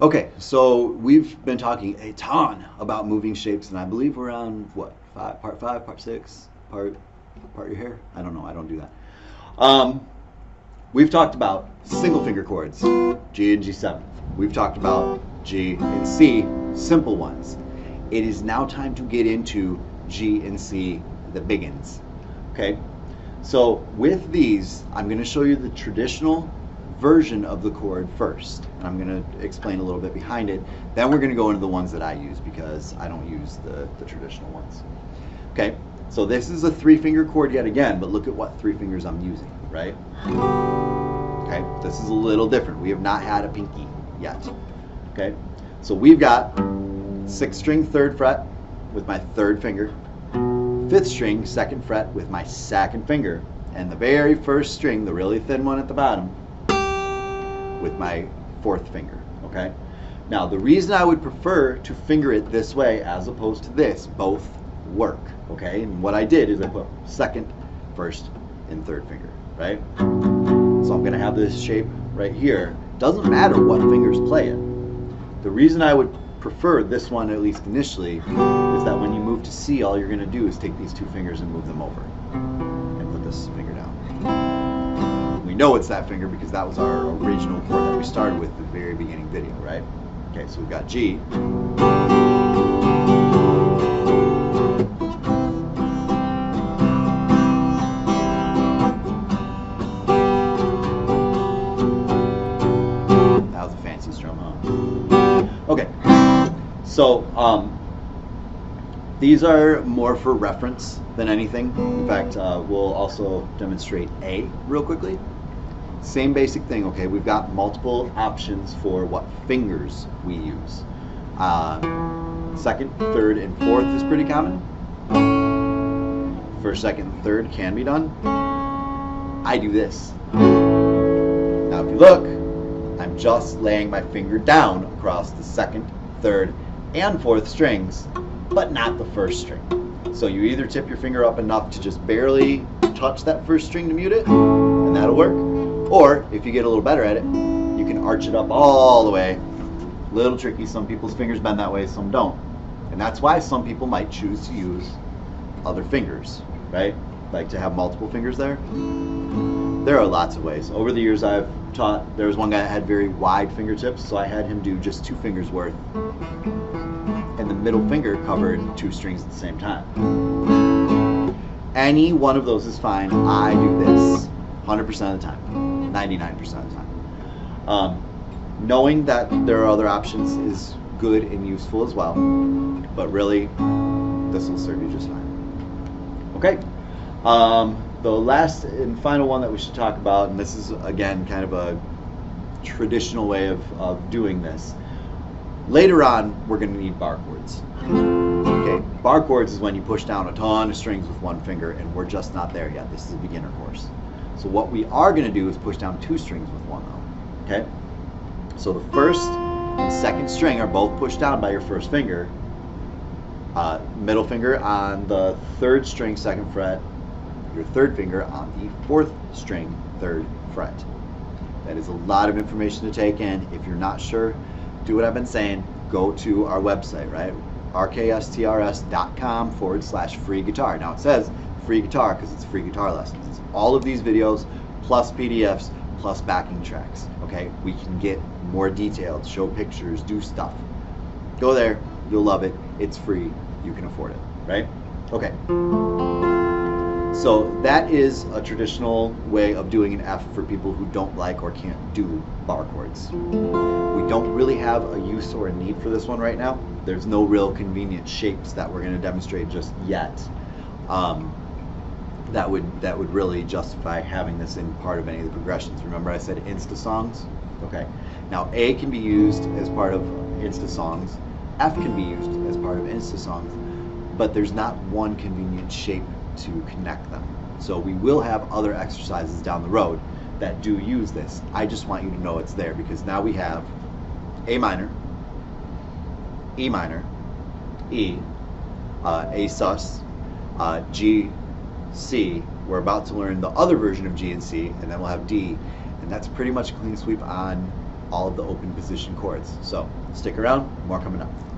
Okay, so we've been talking a ton about moving shapes, and I believe we're on what part 5, part 6, part your hair. I don't know. I don't do that. Um, we've talked about single finger chords, G and G7. We've talked about G and C, simple ones. It is now time to get into G and C, the biggins. Okay, so with these, I'm going to show you the traditional version of the chord first. And I'm going to explain a little bit behind it. Then we're going to go into the ones that I use because I don't use the traditional ones. Okay, so this is a 3-finger chord yet again, but look at what 3 fingers I'm using, right? Okay, this is a little different. We have not had a pinky yet. Okay, so we've got 6th string 3rd fret with my 3rd finger, 5th string 2nd fret with my 2nd finger, and the very 1st string, the really thin one at the bottom, with my 4th finger. Okay, now the reason I would prefer to finger it this way as opposed to this, both work. Okay, and what I did is I put 2nd, 1st, and 3rd finger, right? So I'm going to have this shape right here. Doesn't matter what fingers play it. The reason I would prefer this one, at least initially, is that when you move to C, all you're going to do is take these 2 fingers and move them over and put this finger down. We know it's that finger because that was our original chord that we started with at the very beginning video, right? Okay, so we've got G. Okay, so these are more for reference than anything. In fact, we'll also demonstrate A real quickly. Same basic thing, okay? We've got multiple options for what fingers we use. 2nd, 3rd, and 4th is pretty common. 1st, 2nd, and 3rd can be done. I do this. Now if you look, I'm just laying my finger down across the 2nd, 3rd, and 4th strings, but not the 1st string. So you either tip your finger up enough to just barely touch that 1st string to mute it, and that'll work. Or if you get a little better at it, you can arch it up all the way. A little tricky. Some people's fingers bend that way, some don't. And that's why some people might choose to use other fingers, right? Like to have multiple fingers there. There are lots of ways. Over the years I've taught, there was one guy that had very wide fingertips, so I had him do just 2 fingers worth. And the middle finger covered 2 strings at the same time. Any one of those is fine. I do this 100% of the time, 99% of the time. Knowing that there are other options is good and useful as well, but really, this will serve you just fine. Okay. The last and final one that we should talk about, and this is again kind of a traditional way of doing this. Later on, we're going to need bar chords. Okay, bar chords is when you push down a ton of strings with 1 finger, and we're just not there yet. This is a beginner course. So what we are going to do is push down 2 strings with 1 though. Okay, so the 1st and 2nd string are both pushed down by your 1st finger. Middle finger on the 3rd string 2nd fret. Your 3rd finger on the 4th string 3rd fret. That is a lot of information to take in. If you're not sure, do what I've been saying. Go to our website, right? rkstrs.com/free guitar. Now it says free guitar because it's free guitar lessons. It's all of these videos plus PDFs plus backing tracks. Okay, we can get more detailed, show pictures, do stuff. Go there, you'll love it. It's free, you can afford it, right? Okay. So that is a traditional way of doing an F for people who don't like or can't do bar chords. We don't really have a use or a need for this one right now. There's no real convenient shapes that we're going to demonstrate just yet that would really justify having this in part of any of the progressions. Remember I said Insta songs? Okay. Now A can be used as part of Insta songs. F can be used as part of Insta songs. But there's not one convenient shape to connect them. So we will have other exercises down the road that do use this. I just want you to know it's there because now we have A minor, E minor, E, A sus, G, C. We're about to learn the other version of G and C, and then we'll have D, and that's pretty much a clean sweep on all of the open position chords. So stick around, more coming up.